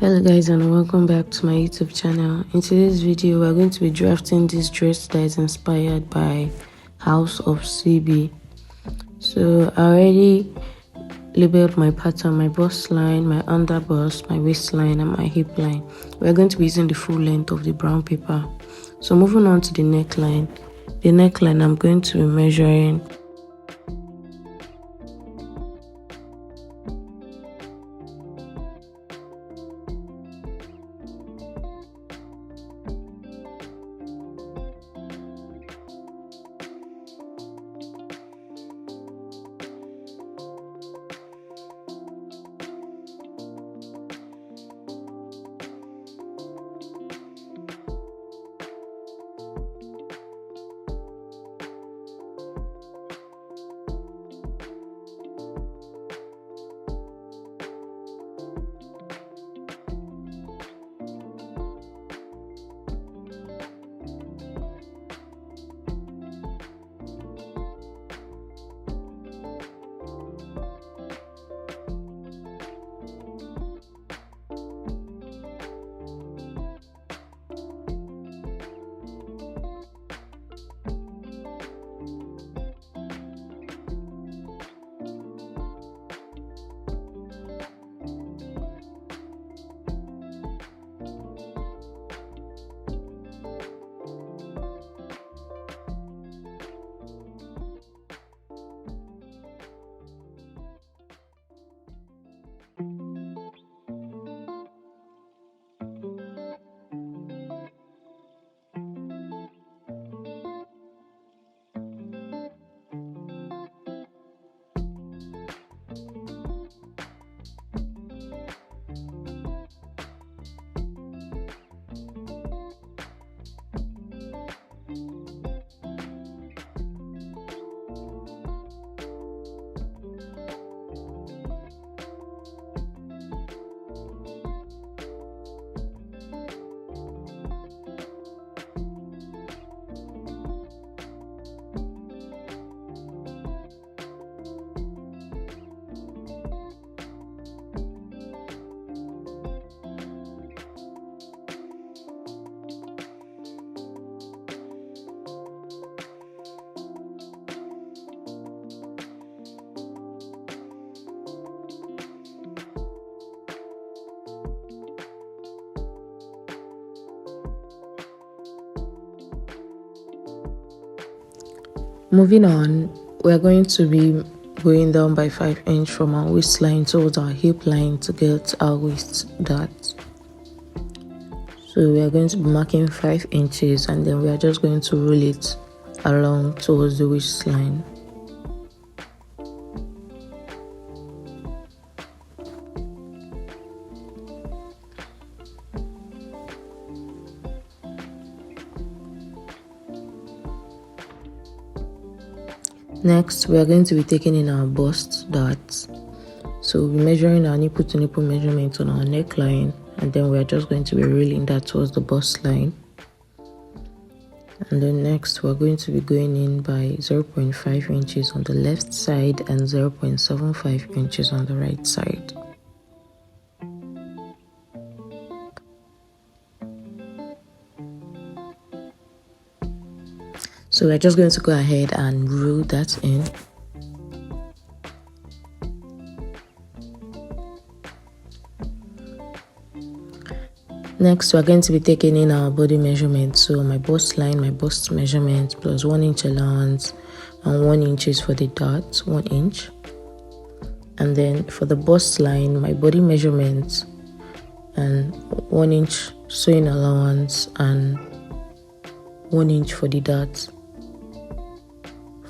Hello guys, and welcome back to my YouTube channel. In today's video we're going to be drafting this dress that is inspired by House of CB. So I already labeled my pattern, my bust line, my under bust, my waistline and my hip line. We're going to be using the full length of the brown paper. So moving on to the neckline. The neckline I'm going to be measuring Moving on, we're going to be going down by 5 inches from our waistline towards our hip line to get our waist dart. So we are going to be marking 5 inches and then we are just going to roll it along towards the waistline. Next, we are going to be taking in our bust darts. So we'll be measuring our nipple to nipple measurement on our neckline, and then we are just going to be rolling that towards the bust line. And then next, we're going to be going in by 0.5 inches on the left side and 0.75 inches on the right side. So we're just going to go ahead and roll that in. Next, we're going to be taking in our body measurement. So my bust line, my bust measurement plus 1 inch allowance and 1 inch is for the dart, 1 inch. And then for the bust line, my body measurement and 1 inch sewing allowance and 1 inch for the dart.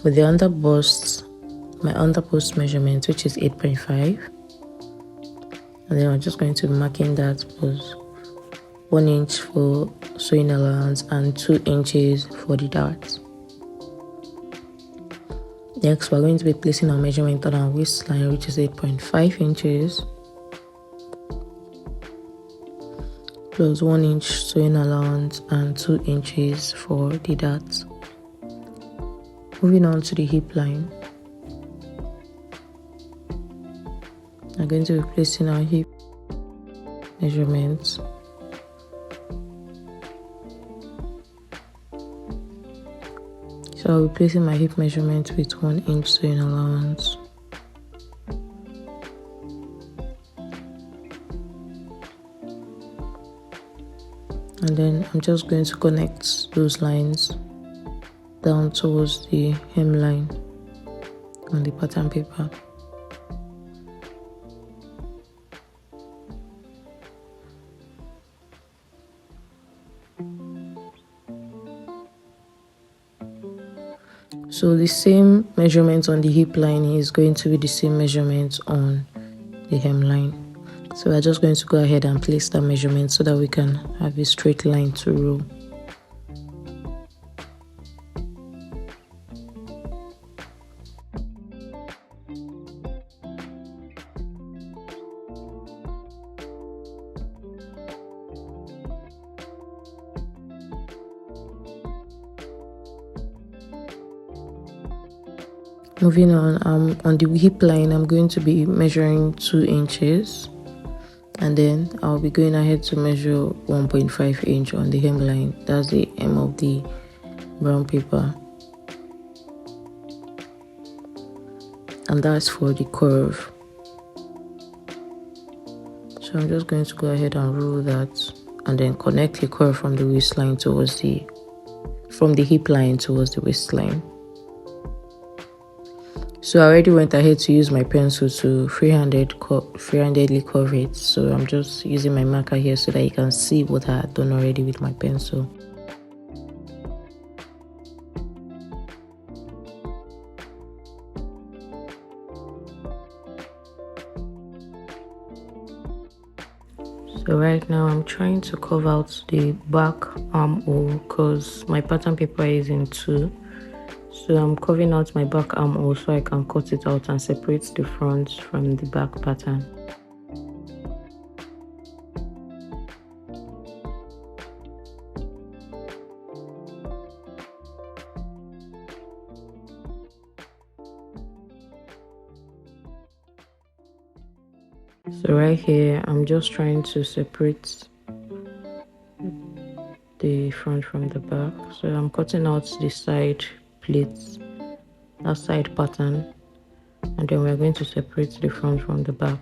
For the under bust, my under bust measurement, which is 8.5, and then I'm just going to be marking that plus 1 inch for sewing allowance and 2 inches for the dart. Next, we're going to be placing our measurement on our waistline, which is 8.5 inches, plus 1 inch sewing allowance and 2 inches for the dart. Moving on to the hip line. I'm going to be placing our hip measurements. So I'll be placing my hip measurement with 1 inch sewing allowance. And then I'm just going to connect those lines down towards the hemline on the pattern paper. So the same measurement on the hip line is going to be the same measurement on the hemline. So we're just going to go ahead and place that measurement so that we can have a straight line to row. Moving on the hip line, I'm going to be measuring 2 inches, and then I'll be going ahead to measure 1.5 inch on the hemline. That's the hem of the brown paper, and that's for the curve. So I'm just going to go ahead and roll that, and then connect the curve from the waistline towards from the hip line towards the waistline. So I already went ahead to use my pencil to freehandedly curve it. So I'm just using my marker here so that you can see what I had done already with my pencil. So right now I'm trying to curve out the back armhole because my pattern paper is in 2. So I'm curving out my back armhole so I can cut it out and separate the front from the back pattern. So right here, I'm just trying to separate the front from the back. So I'm cutting out the side plates, that side pattern, and then we're going to separate the front from the back.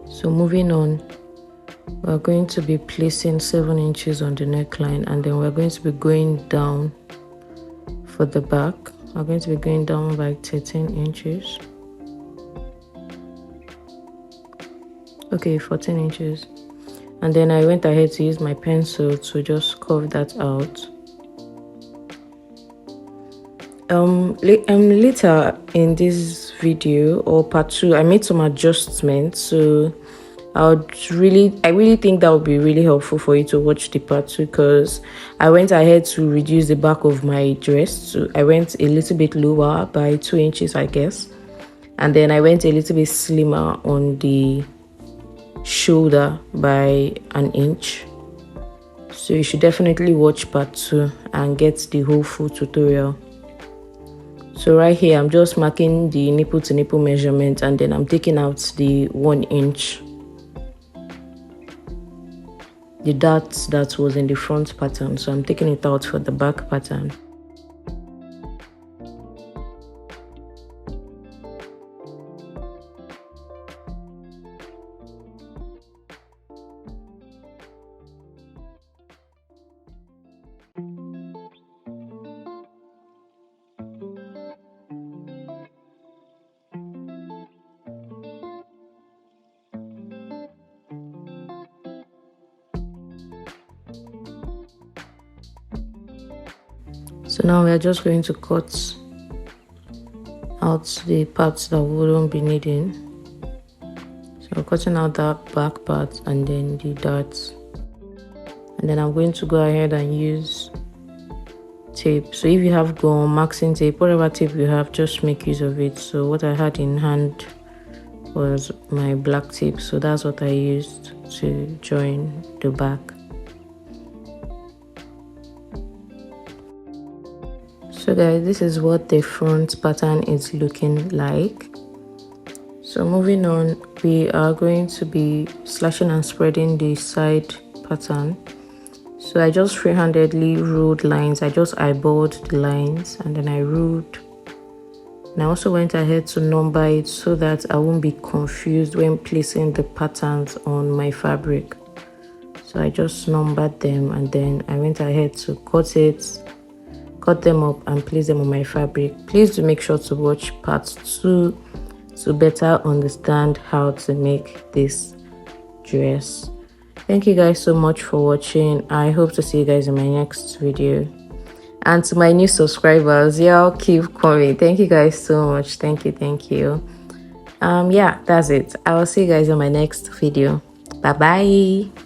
So moving on, we're going to be placing 7 inches on the neckline, and then we're going to be going down for the back. We're going to be going down by 13 inches. Okay, 14 inches. And then I went ahead to use my pencil to just curve that out. Later in this video, or part 2, I made some adjustments. So I really think that would be really helpful for you to watch the part 2, because I went ahead to reduce the back of my dress. So I went a little bit lower by 2 inches, I guess, and then I went a little bit slimmer on the shoulder by 1 inch. So you should definitely watch part 2 and get the whole full tutorial. So right here, I'm just marking the nipple to nipple measurement, and then I'm taking out the 1 inch, the dot that was in the front pattern. So I'm taking it out for the back pattern. So now we're just going to cut out the parts that we wouldn't be needing. So we're cutting out that back part and then the darts. And then I'm going to go ahead and use tape. So if you have gum, maxing tape, whatever tape you have, just make use of it. So what I had in hand was my black tip, so that's what I used to join the back. So guys, this is what the front pattern is looking like. So moving on, we are going to be slashing and spreading the side pattern. So I just freehandedly ruled lines. I just eyeballed the lines and then I ruled. And I also went ahead to number it so that I won't be confused when placing the patterns on my fabric. So I just numbered them and then I went ahead to cut them up and place them on my fabric. Please do make sure to watch part 2 to better understand how to make this dress. Thank you guys so much for watching. I hope to see you guys in my next video. And to my new subscribers, y'all keep coming. Thank you guys so much. Thank you. Yeah, that's it. I will see you guys in my next video. Bye bye.